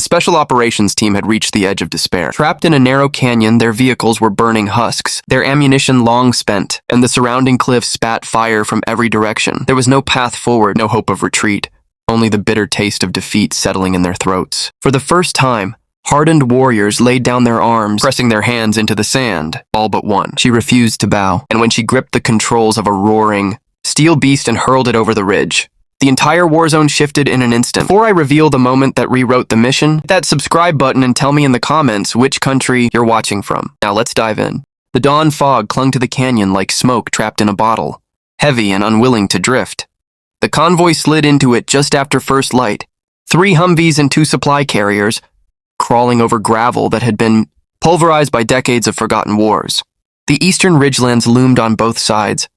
special operations team had reached the edge of despair. Trapped in a narrow canyon, their vehicles were burning husks, their ammunition long spent, and the surrounding cliffs spat fire from every direction. There was no path forward, no hope of retreat, only the bitter taste of defeat settling in their throats. For the first time, hardened warriors laid down their arms, pressing their hands into the sand, all but one. She refused to bow, and when she gripped the controls of a roaring steel beast and hurled it over the ridge, the entire war zone shifted in an instant. Before I reveal the moment that rewrote the mission, hit that subscribe button and tell me in the comments which country you're watching from. Now let's dive in. The dawn fog clung to the canyon like smoke trapped in a bottle, heavy and unwilling to drift. The convoy slid into it just after first light. 3 Humvees and 2 supply carriers, crawling over gravel that had been pulverized by decades of forgotten wars. The eastern ridgelands loomed on both sides,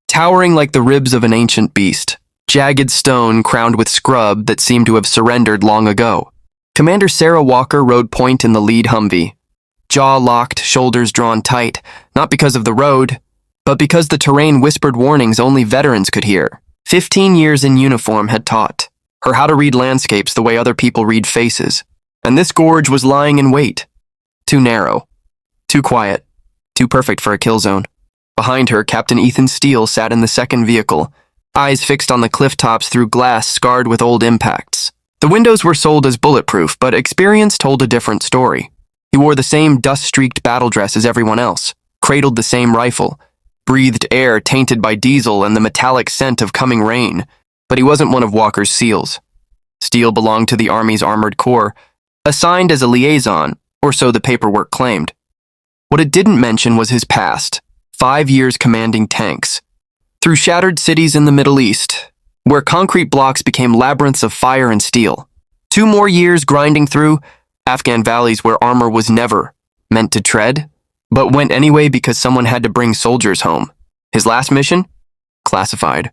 towering like the ribs of an ancient beast. Jagged stone crowned with scrub that seemed to have surrendered long ago. Commander Sarah Walker rode point in the lead Humvee, jaw locked, shoulders drawn tight, not because of the road, but because the terrain whispered warnings only veterans could hear. 15 years in uniform had taught her how to read landscapes the way other people read faces, and this gorge was lying in wait. Too narrow, too quiet, too perfect for a kill zone. Behind her, Captain Ethan Steele sat in the second vehicle, eyes fixed on the cliff tops through glass scarred with old impacts. The windows were sold as bulletproof, but experience told a different story. He wore the same dust-streaked battle dress as everyone else, cradled the same rifle, breathed air tainted by diesel and the metallic scent of coming rain, but he wasn't one of Walker's SEALs. Steele belonged to the Army's Armored Corps, assigned as a liaison, or so the paperwork claimed. What it didn't mention was his past, 5 years commanding tanks, through shattered cities in the Middle East, where concrete blocks became labyrinths of fire and steel. 2 more years grinding through Afghan valleys where armor was never meant to tread, but went anyway because someone had to bring soldiers home. His last mission? Classified.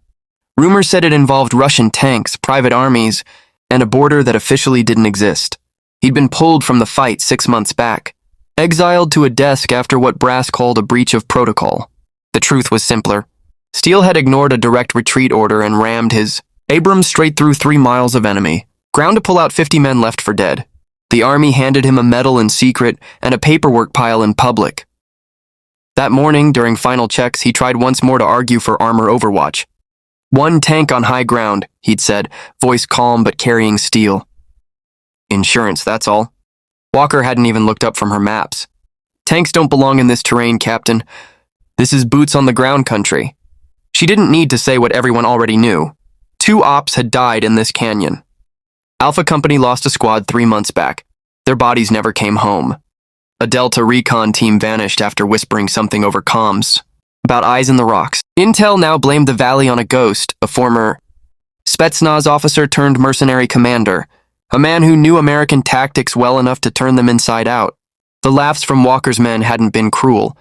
Rumors said it involved Russian tanks, private armies, and a border that officially didn't exist. He'd been pulled from the fight 6 months back, exiled to a desk after what Brass called a breach of protocol. The truth was simpler. Steele had ignored a direct retreat order and rammed his Abrams straight through 3 miles of enemy, ground to pull out 50 men left for dead. The Army handed him a medal in secret and a paperwork pile in public. That morning, during final checks, he tried once more to argue for armor overwatch. 1 tank on high ground, he'd said, voice calm but carrying steel. Insurance, that's all. Walker hadn't even looked up from her maps. Tanks don't belong in this terrain, Captain. This is boots on the ground country. She didn't need to say what everyone already knew. 2 ops had died in this canyon. Alpha Company lost a squad 3 months back. Their bodies never came home. A Delta recon team vanished after whispering something over comms about eyes in the rocks. Intel now blamed the valley on a ghost, a former Spetsnaz officer turned mercenary commander, a man who knew American tactics well enough to turn them inside out. The laughs from Walker's men hadn't been cruel,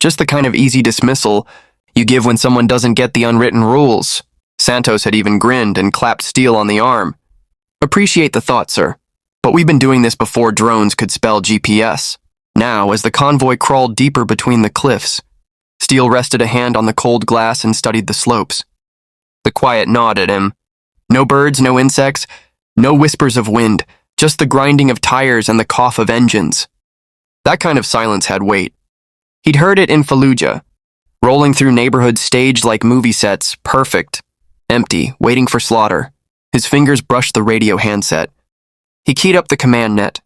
just the kind of easy dismissal you give when someone doesn't get the unwritten rules. Santos had even grinned and clapped Steele on the arm. Appreciate the thought, sir. But we've been doing this before drones could spell GPS. Now, as the convoy crawled deeper between the cliffs, Steele rested a hand on the cold glass and studied the slopes. The quiet gnawed at him. No birds, no insects, no whispers of wind, just the grinding of tires and the cough of engines. That kind of silence had weight. He'd heard it in Fallujah, rolling through neighborhoods staged like movie sets, perfect, empty, waiting for slaughter. His fingers brushed the radio handset. He keyed up the command net.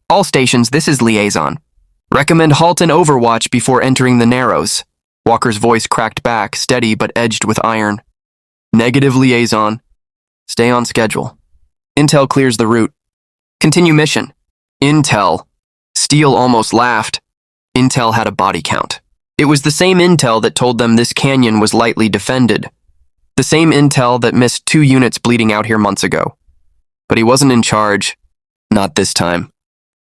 All stations, this is Liaison. Recommend halt and overwatch before entering the Narrows. Walker's voice cracked back, steady but edged with iron. Negative, Liaison. Stay on schedule. Intel clears the route. Continue mission. Intel. Steele almost laughed. Intel had a body count. It was the same intel that told them this canyon was lightly defended. The same intel that missed 2 units bleeding out here months ago. But he wasn't in charge. Not this time.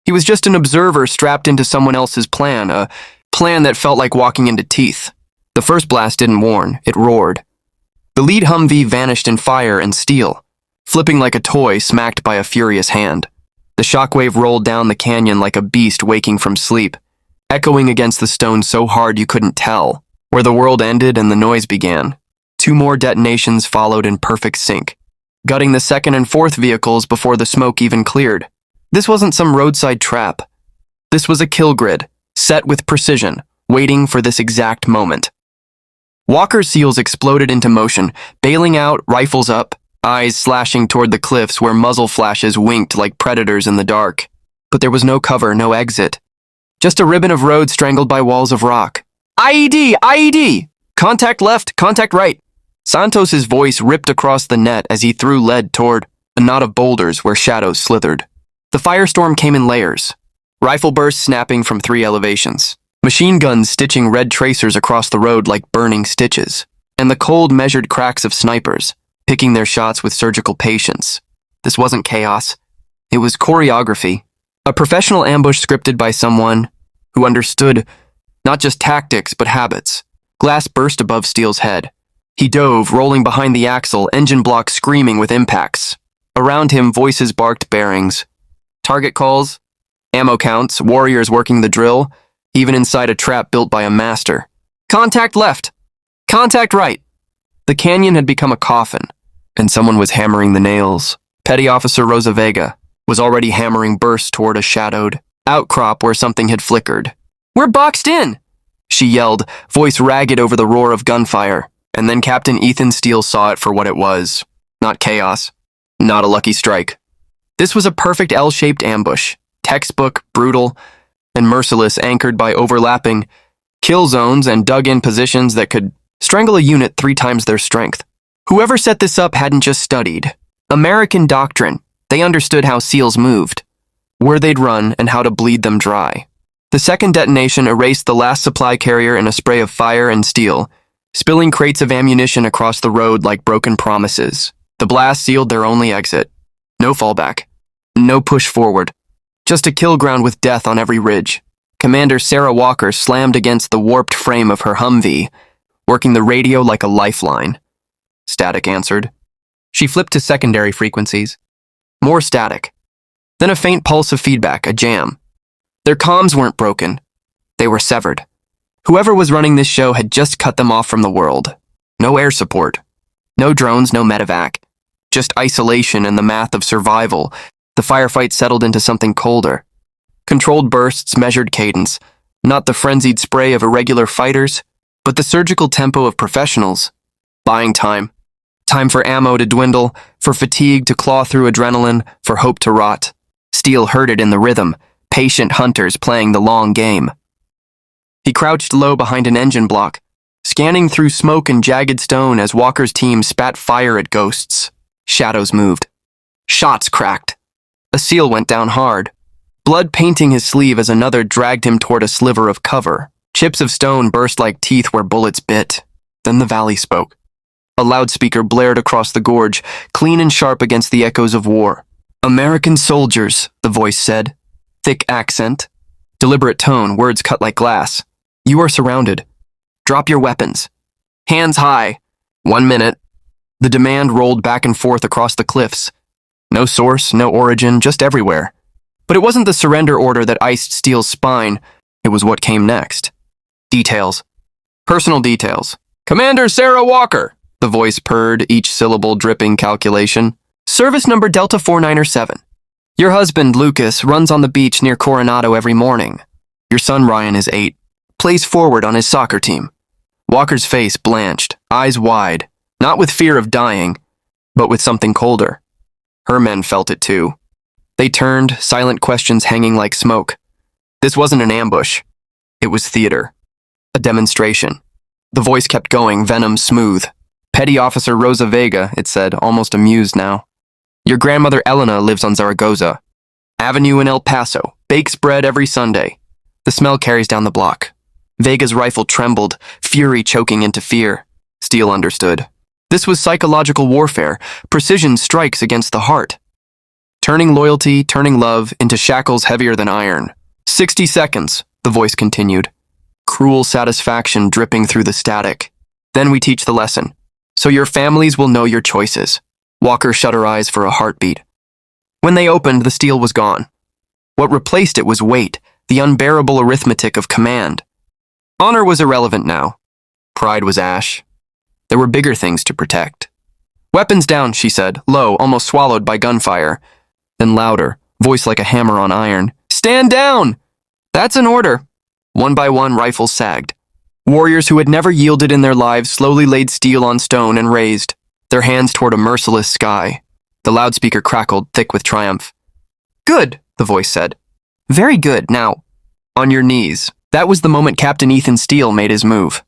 He was just an observer strapped into someone else's plan, a plan that felt like walking into teeth. The first blast didn't warn, it roared. The lead Humvee vanished in fire and steel, flipping like a toy smacked by a furious hand. The shockwave rolled down the canyon like a beast waking from sleep, echoing against the stone so hard you couldn't tell where the world ended and the noise began. 2 more detonations followed in perfect sync, gutting the second and fourth vehicles before the smoke even cleared. This wasn't some roadside trap. This was a kill grid, set with precision, waiting for this exact moment. Walker's seals exploded into motion, bailing out, rifles up, eyes slashing toward the cliffs where muzzle flashes winked like predators in the dark. But there was no cover, no exit. Just a ribbon of road strangled by walls of rock. IED! IED! Contact left, contact right. Santos's voice ripped across the net as he threw lead toward a knot of boulders where shadows slithered. The firestorm came in layers. Rifle bursts snapping from 3 elevations. Machine guns stitching red tracers across the road like burning stitches. And the cold, measured cracks of snipers, picking their shots with surgical patience. This wasn't chaos. It was choreography. A professional ambush scripted by someone who understood not just tactics, but habits. Glass burst above Steele's head. He dove, rolling behind the axle, engine block screaming with impacts. Around him, voices barked bearings. Target calls, ammo counts, warriors working the drill, even inside a trap built by a master. Contact left. Contact right. The canyon had become a coffin, and someone was hammering the nails. Petty Officer Rosa Vega was already hammering bursts toward a shadowed outcrop where something had flickered. "We're boxed in!" she yelled, voice ragged over the roar of gunfire. And then Captain Ethan Steele saw it for what it was. Not chaos. Not a lucky strike. This was a perfect L-shaped ambush. Textbook, brutal, and merciless, anchored by overlapping kill zones and dug-in positions that could strangle a unit 3 times their strength. Whoever set this up hadn't just studied American doctrine. They understood how SEALs moved, where they'd run, and how to bleed them dry. The second detonation erased the last supply carrier in a spray of fire and steel, spilling crates of ammunition across the road like broken promises. The blast sealed their only exit. No fallback. No push forward. Just a kill ground with death on every ridge. Commander Sarah Walker slammed against the warped frame of her Humvee, working the radio like a lifeline. Static answered. She flipped to secondary frequencies. More static. Then a faint pulse of feedback, a jam. Their comms weren't broken. They were severed. Whoever was running this show had just cut them off from the world. No air support. No drones, no medevac. Just isolation and the math of survival. The firefight settled into something colder. Controlled bursts, measured cadence. Not the frenzied spray of irregular fighters, but the surgical tempo of professionals. Buying time. Time for ammo to dwindle, for fatigue to claw through adrenaline, for hope to rot. Steele heard it in the rhythm. Patient hunters playing the long game. He crouched low behind an engine block, scanning through smoke and jagged stone as Walker's team spat fire at ghosts. Shadows moved. Shots cracked. A SEAL went down hard, blood painting his sleeve as another dragged him toward a sliver of cover. Chips of stone burst like teeth where bullets bit. Then the valley spoke. A loudspeaker blared across the gorge, clean and sharp against the echoes of war. "American soldiers," the voice said. Thick accent. Deliberate tone, words cut like glass. "You are surrounded. Drop your weapons. Hands high. 1 minute." The demand rolled back and forth across the cliffs. No source, no origin, just everywhere. But it wasn't the surrender order that iced Steele's spine. It was what came next. Details. Personal details. "Commander Sarah Walker," the voice purred, each syllable dripping calculation. "Service number Delta 4907. Your husband, Lucas, runs on the beach near Coronado every morning. Your son, Ryan, is 8. Plays forward on his soccer team." Walker's face blanched, eyes wide, not with fear of dying, but with something colder. Her men felt it too. They turned, silent questions hanging like smoke. This wasn't an ambush. It was theater. A demonstration. The voice kept going, venom smooth. "Petty Officer Rosa Vega," it said, almost amused now. "Your grandmother Elena lives on Zaragoza. Avenue in El Paso. Bakes bread every Sunday. The smell carries down the block." Vega's rifle trembled, fury choking into fear. Steele understood. This was psychological warfare, precision strikes against the heart. Turning loyalty, turning love into shackles heavier than iron. 60 seconds, the voice continued. Cruel satisfaction dripping through the static. "Then we teach the lesson. So your families will know your choices." Walker shut her eyes for a heartbeat. When they opened, the steel was gone. What replaced it was weight, the unbearable arithmetic of command. Honor was irrelevant now. Pride was ash. There were bigger things to protect. "Weapons down," she said, low, almost swallowed by gunfire. Then louder, voice like a hammer on iron. "Stand down!" "That's an order." One by one, rifles sagged. Warriors who had never yielded in their lives slowly laid steel on stone and raised, their hands toward a merciless sky. The loudspeaker crackled, thick with triumph. "Good," the voice said. "Very good. Now, on your knees." That was the moment Captain Ethan Steele made his move.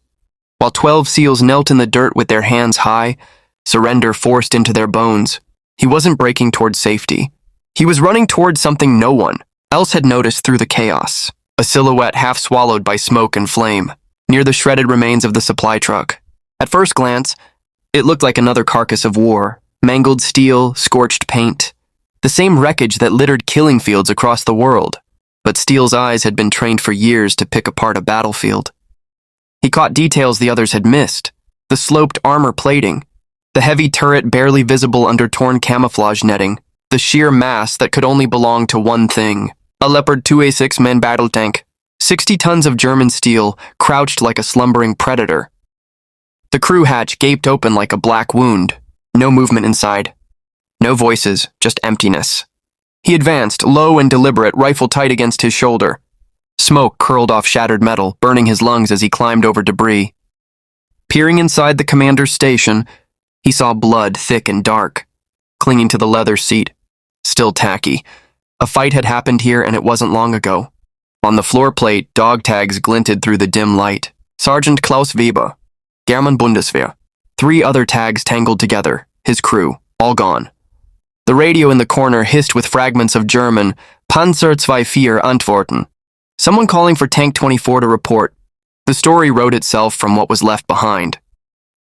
While 12 SEALs knelt in the dirt with their hands high, surrender forced into their bones, he wasn't breaking toward safety. He was running toward something no one else had noticed through the chaos. A silhouette half swallowed by smoke and flame, near the shredded remains of the supply truck. At first glance, it looked like another carcass of war. Mangled steel, scorched paint. The same wreckage that littered killing fields across the world. But Steele's eyes had been trained for years to pick apart a battlefield. He caught details the others had missed. The sloped armor plating. The heavy turret barely visible under torn camouflage netting. The sheer mass that could only belong to one thing. A Leopard 2A6 man battle tank. 60 tons of German steel, crouched like a slumbering predator. The crew hatch gaped open like a black wound. No movement inside. No voices, just emptiness. He advanced, low and deliberate, rifle tight against his shoulder. Smoke curled off shattered metal, burning his lungs as he climbed over debris. Peering inside the commander's station, he saw blood thick and dark, clinging to the leather seat. Still tacky. A fight had happened here and it wasn't long ago. On the floor plate, dog tags glinted through the dim light. Sergeant Klaus Weber, German Bundeswehr. 3 other tags tangled together, his crew, all gone. The radio in the corner hissed with fragments of German, Panzer 24 antworten. Someone calling for Tank 24 to report. The story wrote itself from what was left behind.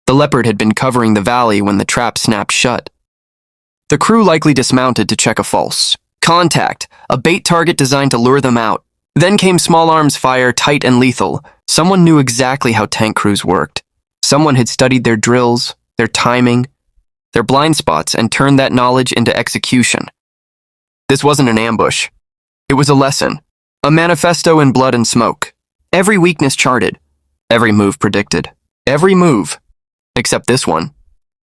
The Leopard had been covering the valley when the trap snapped shut. The crew likely dismounted to check a false contact, a bait target designed to lure them out. Then came small arms fire, tight and lethal. Someone knew exactly how tank crews worked. Someone had studied their drills, their timing, their blind spots, and turned that knowledge into execution. This wasn't an ambush. It was a lesson, a manifesto in blood and smoke. Every weakness charted, every move predicted. Every move, except this one.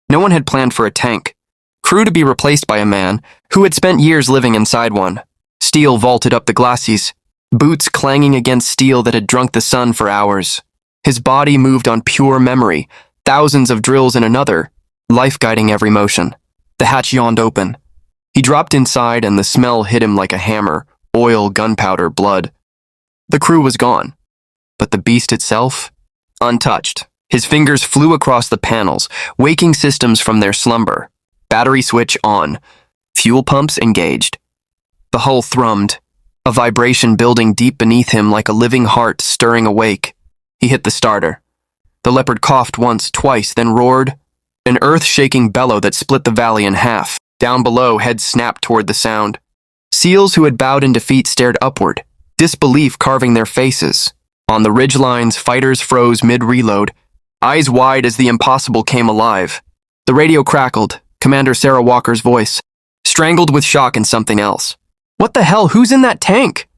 No one had planned for a tank. Crew to be replaced by a man who had spent years living inside one. Steel vaulted up the glacis, boots clanging against steel that had drunk the sun for hours. His body moved on pure memory, thousands of drills in another, life guiding every motion. The hatch yawned open. He dropped inside and the smell hit him like a hammer, oil, gunpowder, blood. The crew was gone, but the beast itself, untouched. His fingers flew across the panels, waking systems from their slumber. Battery switch on. Fuel pumps engaged. The hull thrummed, a vibration building deep beneath him like a living heart stirring awake. He hit the starter. The Leopard coughed once, twice, then roared. An earth-shaking bellow that split the valley in half. Down below, heads snapped toward the sound. SEALs who had bowed in defeat stared upward, disbelief carving their faces. On the ridgelines, fighters froze mid-reload, eyes wide as the impossible came alive. The radio crackled, Commander Sarah Walker's voice, strangled with shock and something else. "What the hell? Who's in that tank?"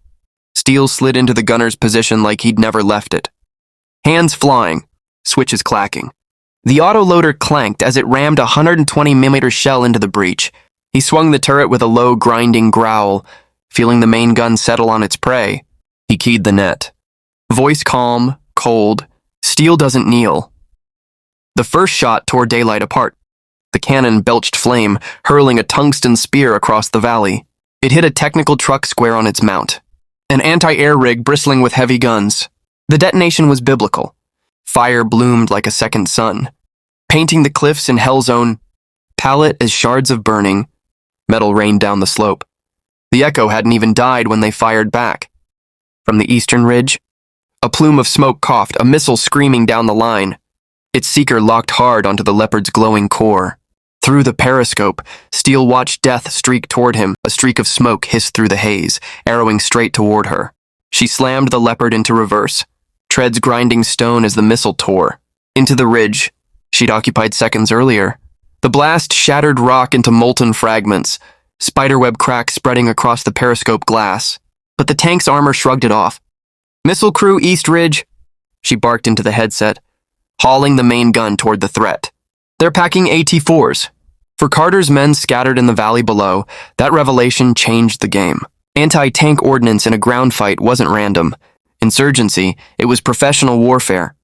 Steele slid into the gunner's position like he'd never left it. Hands flying, switches clacking. The autoloader clanked as it rammed a 120mm shell into the breech. He swung the turret with a low, grinding growl, feeling the main gun settle on its prey. He keyed the net. Voice calm, cold. Steele doesn't kneel. The first shot tore daylight apart. The cannon belched flame, hurling a tungsten spear across the valley. It hit a technical truck square on its mount. An anti-air rig bristling with heavy guns. The detonation was biblical. Fire bloomed like a second sun, painting the cliffs in hell zone, pallid as shards of burning. Metal rained down the slope. The echo hadn't even died when they fired back. From the eastern ridge, a plume of smoke coughed, a missile screaming down the line. Its seeker locked hard onto the Leopard's glowing core. Through the periscope, Steele watched death streak toward him. A streak of smoke hissed through the haze, arrowing straight toward her. She slammed the Leopard into reverse, treads grinding stone as the missile tore. Into the ridge she'd occupied seconds earlier. The blast shattered rock into molten fragments, spiderweb cracks spreading across the periscope glass. But the tank's armor shrugged it off. "Missile crew, East Ridge," she barked into the headset, hauling the main gun toward the threat. "They're packing AT-4s. For Carter's men scattered in the valley below, that revelation changed the game. Anti-tank ordnance in a ground fight wasn't random. Insurgency, it was professional warfare.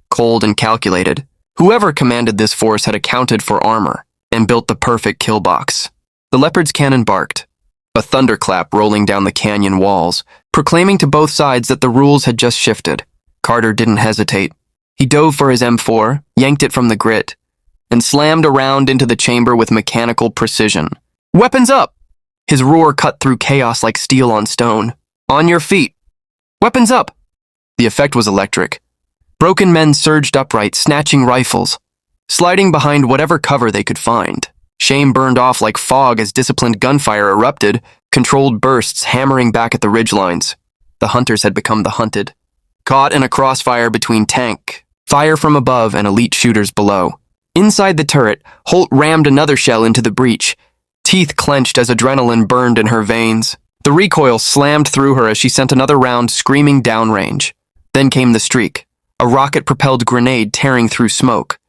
Cold and calculated. Whoever commanded this force had accounted for armor and built the perfect kill box. The Leopard's cannon barked, a thunderclap rolling down the canyon walls, proclaiming to both sides that the rules had just shifted. Carter didn't hesitate. He dove for his M4, yanked it from the grit, and slammed around into the chamber with mechanical precision. "Weapons up!" His roar cut through chaos like steel on stone. "On your feet! Weapons up!" The effect was electric. Broken men surged upright, snatching rifles, sliding behind whatever cover they could find. Shame burned off like fog as disciplined gunfire erupted, controlled bursts hammering back at the ridgelines. The hunters had become the hunted. Caught in a crossfire between tank, fire from above, and elite shooters below. Inside the turret, Holt rammed another shell into the breach. Teeth clenched as adrenaline burned in her veins. The recoil slammed through her as she sent another round screaming downrange. Then came the streak, a rocket-propelled grenade tearing through smoke,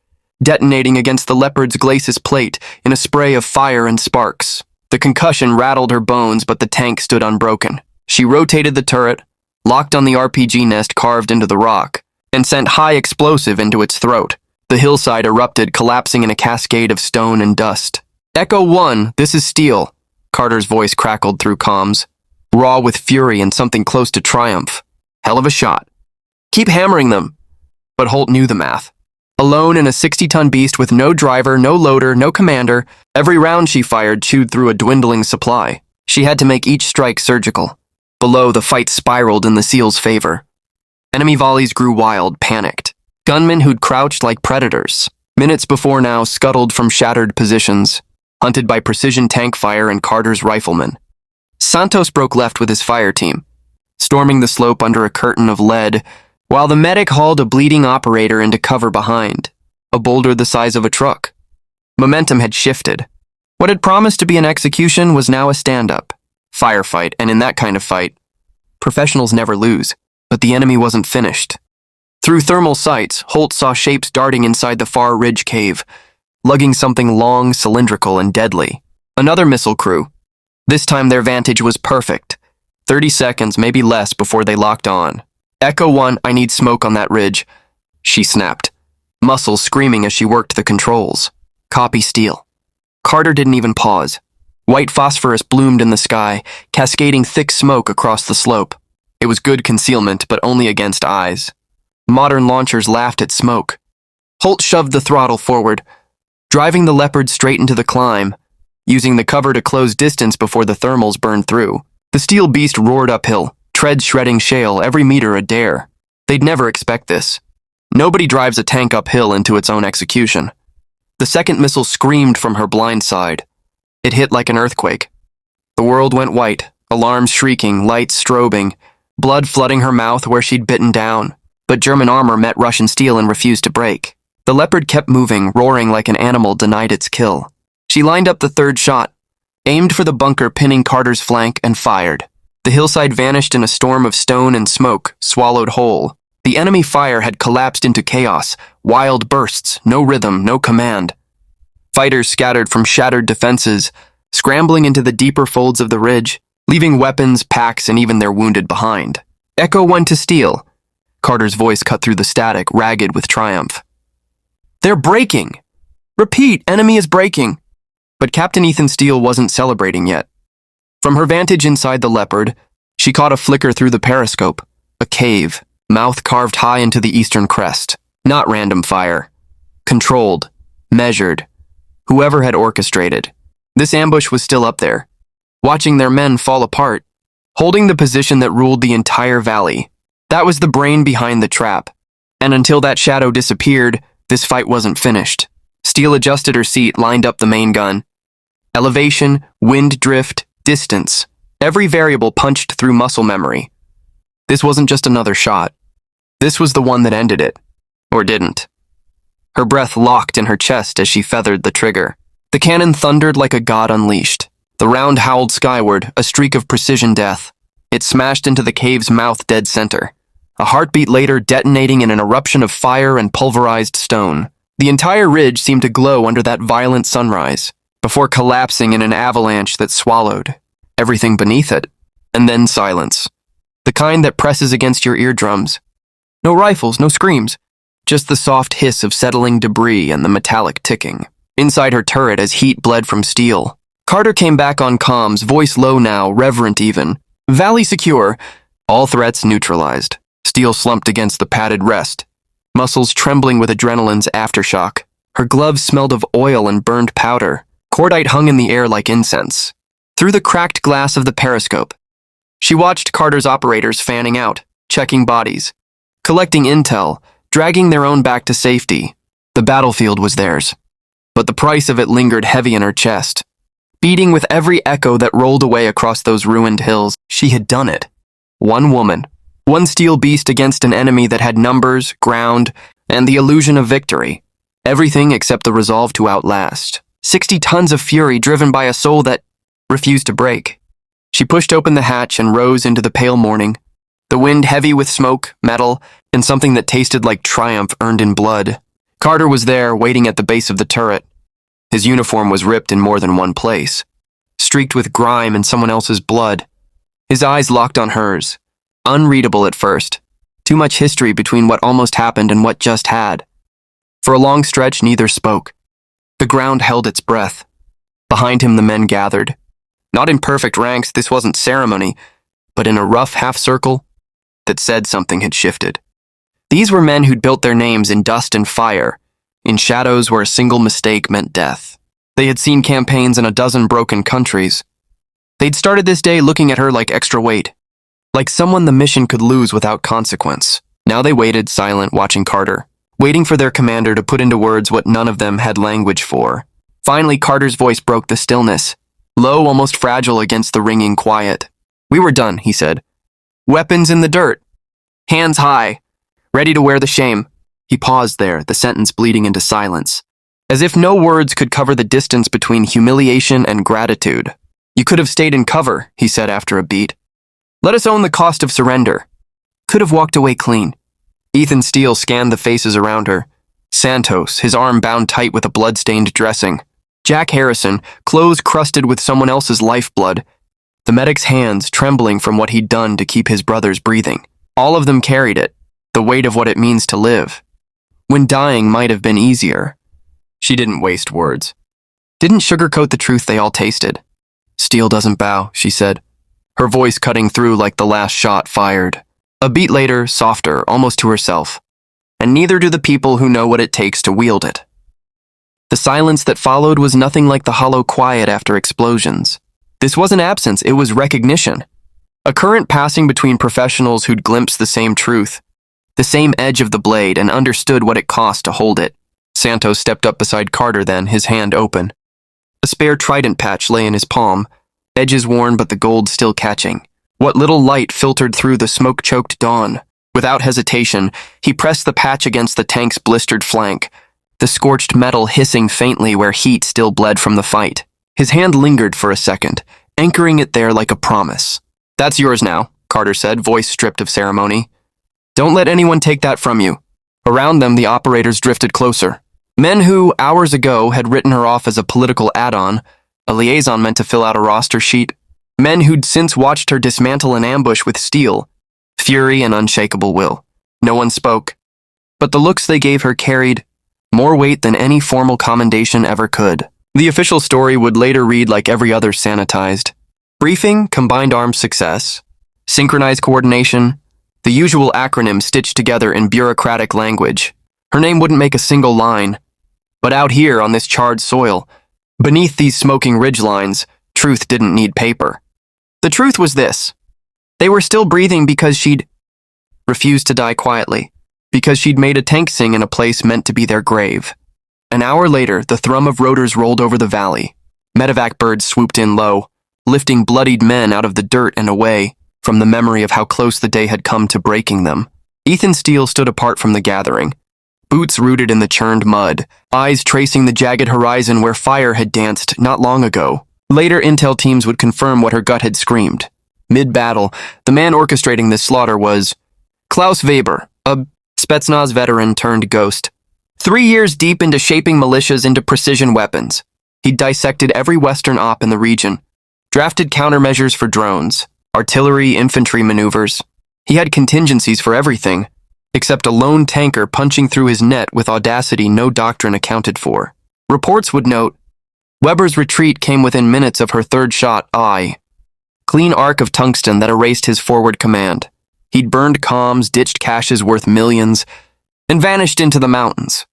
detonating against the Leopard's glacis plate in a spray of fire and sparks. The concussion rattled her bones, but the tank stood unbroken. She rotated the turret, locked on the RPG nest carved into the rock, and sent high explosive into its throat. The hillside erupted, collapsing in a cascade of stone and dust. "Echo 1, this is Steele," Carter's voice crackled through comms, raw with fury and something close to triumph. "Hell of a shot. Keep hammering them." But Holt knew the math. Alone in a 60-ton beast with no driver, no loader, no commander, every round she fired chewed through a dwindling supply. She had to make each strike surgical. Below, the fight spiraled in the SEAL's favor. Enemy volleys grew wild, panicked. Gunmen who'd crouched like predators, minutes before now scuttled from shattered positions, hunted by precision tank fire and Carter's riflemen. Santos broke left with his fire team, storming the slope under a curtain of lead, while the medic hauled a bleeding operator into cover behind, a boulder the size of a truck. Momentum had shifted. What had promised to be an execution was now a stand-up, firefight, and in that kind of fight, professionals never lose. But the enemy wasn't finished. Through thermal sights, Holt saw shapes darting inside the far ridge cave, lugging something long, cylindrical, and deadly. Another missile crew. This time their vantage was perfect. 30 seconds, maybe less, before they locked on. "Echo 1, I need smoke on that ridge," she snapped, muscles screaming as she worked the controls. "Copy, Steele." Carter didn't even pause. White phosphorus bloomed in the sky, cascading thick smoke across the slope. It was good concealment, but only against eyes. Modern launchers laughed at smoke. Holt shoved the throttle forward, driving the Leopard straight into the climb, using the cover to close distance before the thermals burned through. The steel beast roared uphill, treads shredding shale, every meter a dare. They'd never expect this. Nobody drives a tank uphill into its own execution. The second missile screamed from her blind side. It hit like an earthquake. The world went white, alarms shrieking, lights strobing, blood flooding her mouth where she'd bitten down. But German armor met Russian steel and refused to break. The Leopard kept moving, roaring like an animal denied its kill. She lined up the third shot, aimed for the bunker pinning Carter's flank, and fired. The hillside vanished in a storm of stone and smoke, swallowed whole. The enemy fire had collapsed into chaos, wild bursts, no rhythm, no command. Fighters scattered from shattered defenses, scrambling into the deeper folds of the ridge, leaving weapons, packs, and even their wounded behind. "Echo 1 to Steele." Carter's voice cut through the static, ragged with triumph. "They're breaking! Repeat, enemy is breaking!" But Captain Ethan Steele wasn't celebrating yet. From her vantage inside the Leopard, she caught a flicker through the periscope. A cave, mouth carved high into the eastern crest. Not random fire. Controlled. Measured. Whoever had orchestrated. This ambush was still up there, watching their men fall apart, holding the position that ruled the entire valley. That was the brain behind the trap. And until that shadow disappeared, this fight wasn't finished. Steele adjusted her seat, lined up the main gun. Elevation, wind drift, distance. Every variable punched through muscle memory. This wasn't just another shot. This was the one that ended it. Or didn't. Her breath locked in her chest as she feathered the trigger. The cannon thundered like a god unleashed. The round howled skyward, a streak of precision death. It smashed into the cave's mouth dead center. A heartbeat later, detonating in an eruption of fire and pulverized stone. The entire ridge seemed to glow under that violent sunrise. before collapsing in an avalanche that swallowed everything beneath it, and then silence. The kind that presses against your eardrums. No rifles, no screams, just the soft hiss of settling debris and the metallic ticking. Inside her turret as heat bled from steel. Carter came back on comms, voice low now, reverent even. Valley secure, all threats neutralized. Steele slumped against the padded rest, muscles trembling with adrenaline's aftershock. Her gloves smelled of oil and burned powder. Cordite hung in the air like incense. Through the cracked glass of the periscope, she watched Carter's operators fanning out, checking bodies, collecting intel, dragging their own back to safety. The battlefield was theirs, but the price of it lingered heavy in her chest. Beating with every echo that rolled away across those ruined hills, she had done it. One woman, one steel beast against an enemy that had numbers, ground, and the illusion of victory. Everything except the resolve to outlast. 60 tons of fury driven by a soul that refused to break. She pushed open the hatch and rose into the pale morning, the wind heavy with smoke, metal, and something that tasted like triumph earned in blood. Carter was there, waiting at the base of the turret. His uniform was ripped in more than one place, streaked with grime and someone else's blood. His eyes locked on hers, unreadable at first. Too much history between what almost happened and what just had. For a long stretch, neither spoke. The ground held its breath. Behind him, the men gathered. Not in perfect ranks, this wasn't ceremony, but in a rough half-circle that said something had shifted. These were men who'd built their names in dust and fire, in shadows where a single mistake meant death. They had seen campaigns in a dozen broken countries. They'd started this day looking at her like extra weight, like someone the mission could lose without consequence. Now they waited, silent, watching Carter, waiting for their commander to put into words what none of them had language for. Finally, Carter's voice broke the stillness, low, almost fragile against the ringing quiet. "We were done," he said. "Weapons in the dirt. Hands high. Ready to wear the shame." He paused there, the sentence bleeding into silence, as if no words could cover the distance between humiliation and gratitude. "You could have stayed in cover," he said after a beat. "Let us own the cost of surrender. Could have walked away clean." Ethan Steele scanned the faces around her. Santos, his arm bound tight with a blood-stained dressing. Jack Harrison, clothes crusted with someone else's lifeblood. The medic's hands trembling from what he'd done to keep his brothers breathing. All of them carried it, the weight of what it means to live. When dying might have been easier. She didn't waste words. Didn't sugarcoat the truth they all tasted. "Steele doesn't bow," she said, her voice cutting through like the last shot fired. A beat later, softer, almost to herself. "And neither do the people who know what it takes to wield it." The silence that followed was nothing like the hollow quiet after explosions. This wasn't absence, it was recognition. A current passing between professionals who'd glimpsed the same truth, the same edge of the blade, and understood what it cost to hold it. Santos stepped up beside Carter then, his hand open. A spare trident patch lay in his palm, edges worn but the gold still catching. What little light filtered through the smoke-choked dawn. Without hesitation, he pressed the patch against the tank's blistered flank, the scorched metal hissing faintly where heat still bled from the fight. His hand lingered for a second, anchoring it there like a promise. "That's yours now," Carter said, voice stripped of ceremony. "Don't let anyone take that from you." Around them, the operators drifted closer. Men who, hours ago, had written her off as a political add-on, a liaison meant to fill out a roster sheet. Men who'd since watched her dismantle an ambush with steel, fury and unshakable will. No one spoke, but the looks they gave her carried more weight than any formal commendation ever could. The official story would later read like every other sanitized. Briefing, combined arms success, synchronized coordination, the usual acronym stitched together in bureaucratic language. Her name wouldn't make a single line. But out here on this charred soil, beneath these smoking ridgelines, truth didn't need paper. The truth was this. They were still breathing because she'd refused to die quietly, because she'd made a tank sing in a place meant to be their grave. An hour later, the thrum of rotors rolled over the valley. Medevac birds swooped in low, lifting bloodied men out of the dirt and away from the memory of how close the day had come to breaking them. Ethan Steele stood apart from the gathering, boots rooted in the churned mud, eyes tracing the jagged horizon where fire had danced not long ago. Later intel teams would confirm what her gut had screamed. Mid-battle, the man orchestrating this slaughter was Klaus Weber, a Spetsnaz veteran turned ghost. 3 years deep into shaping militias into precision weapons. He'd dissected every Western op in the region, drafted countermeasures for drones, artillery, infantry maneuvers. He had contingencies for everything, except a lone tanker punching through his net with audacity no doctrine accounted for. Reports would note, Weber's retreat came within minutes of her third shot, clean arc of tungsten that erased his forward command. He'd burned comms, ditched caches worth millions, and vanished into the mountains.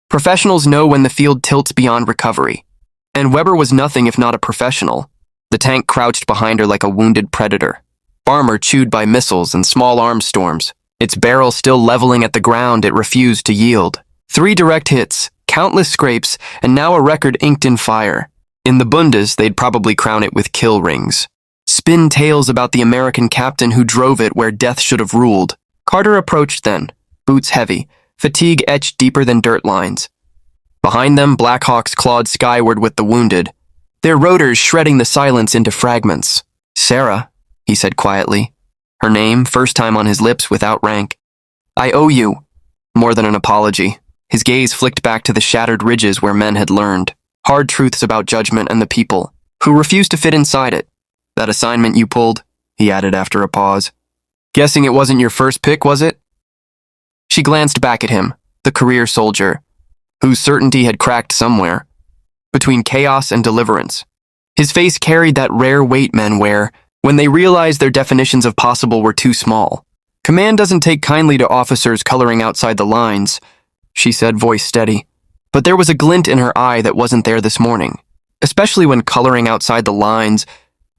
Professionals know when the field tilts beyond recovery, and Weber was nothing if not a professional. The tank crouched behind her like a wounded predator, armor chewed by missiles and small arms storms. Its barrel still leveling at the ground, it refused to yield. 3 direct hits, countless scrapes, and now a record inked in fire. In the Bundes, they'd probably crown it with kill rings. Spin tales about the American captain who drove it where death should have ruled. Carter approached then, boots heavy, fatigue etched deeper than dirt lines. Behind them, Blackhawks clawed skyward with the wounded, their rotors shredding the silence into fragments. "Sarah," he said quietly, her name first time on his lips without rank. "I owe you." More than an apology. His gaze flicked back to the shattered ridges where men had learned. Hard truths about judgment and the people, who refused to fit inside it. "That assignment you pulled," he added after a pause. "Guessing it wasn't your first pick, was it?" She glanced back at him, the career soldier, whose certainty had cracked somewhere, between chaos and deliverance. His face carried that rare weight men wear when they realize their definitions of possible were too small. "Command doesn't take kindly to officers coloring outside the lines," she said, voice steady. But there was a glint in her eye that wasn't there this morning, especially when coloring outside the lines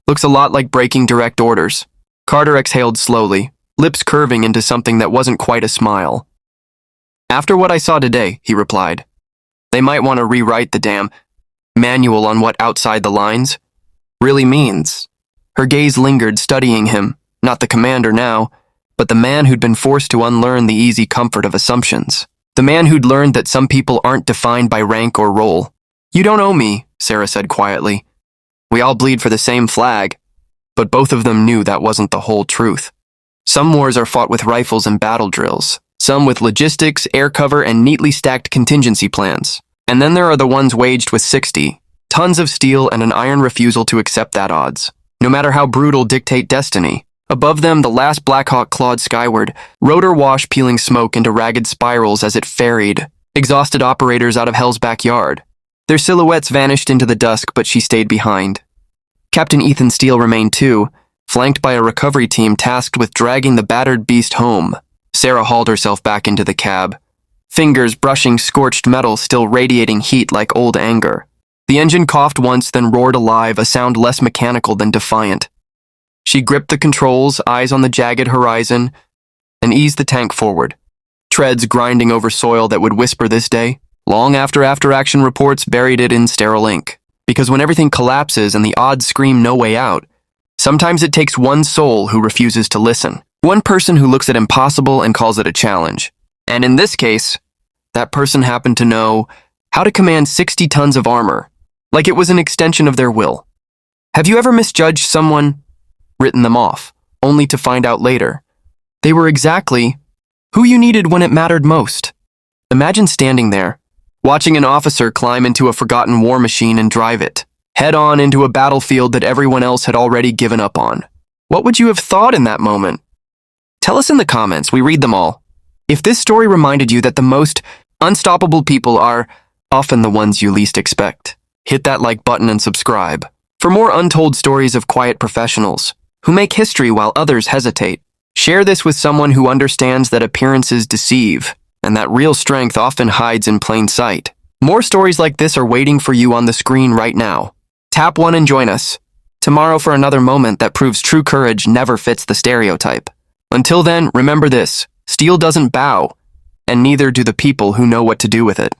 looks a lot like breaking direct orders. Carter exhaled slowly, lips curving into something that wasn't quite a smile. "After what I saw today," he replied, "they might want to rewrite the damn manual on what outside the lines really means." Her gaze lingered, studying him, not the commander now, but the man who'd been forced to unlearn the easy comfort of assumptions. The man who'd learned that some people aren't defined by rank or role. "You don't owe me," Sarah said quietly. "We all bleed for the same flag." But both of them knew that wasn't the whole truth. Some wars are fought with rifles and battle drills, some with logistics, air cover, and neatly stacked contingency plans. And then there are the ones waged with 60 tons of steel and an iron refusal to accept that odds, no matter how brutal dictate destiny. Above them, the last Blackhawk clawed skyward, rotor wash peeling smoke into ragged spirals as it ferried exhausted operators out of hell's backyard. Their silhouettes vanished into the dusk, but she stayed behind. Captain Ethan Steele remained too, flanked by a recovery team tasked with dragging the battered beast home. Sarah hauled herself back into the cab, fingers brushing scorched metal still radiating heat like old anger. The engine coughed once, then roared alive, a sound less mechanical than defiant. She gripped the controls, eyes on the jagged horizon, and eased the tank forward, treads grinding over soil that would whisper this day, long after after-action reports buried it in sterile ink. Because when everything collapses and the odds scream no way out, sometimes it takes one soul who refuses to listen. One person who looks at impossible and calls it a challenge. And in this case, that person happened to know how to command 60 tons of armor, like it was an extension of their will. Have you ever misjudged someone, written them off, only to find out later they were exactly who you needed when it mattered most? Imagine standing there, watching an officer climb into a forgotten war machine and drive it, head-on into a battlefield that everyone else had already given up on. What would you have thought in that moment? Tell us in the comments, we read them all. If this story reminded you that the most unstoppable people are often the ones you least expect, hit that like button and subscribe. For more untold stories of quiet professionals who make history while others hesitate, share this with someone who understands that appearances deceive and that real strength often hides in plain sight. More stories like this are waiting for you on the screen right now. Tap one and join us tomorrow for another moment that proves true courage never fits the stereotype. Until then, remember this: steel doesn't bow, and neither do the people who know what to do with it.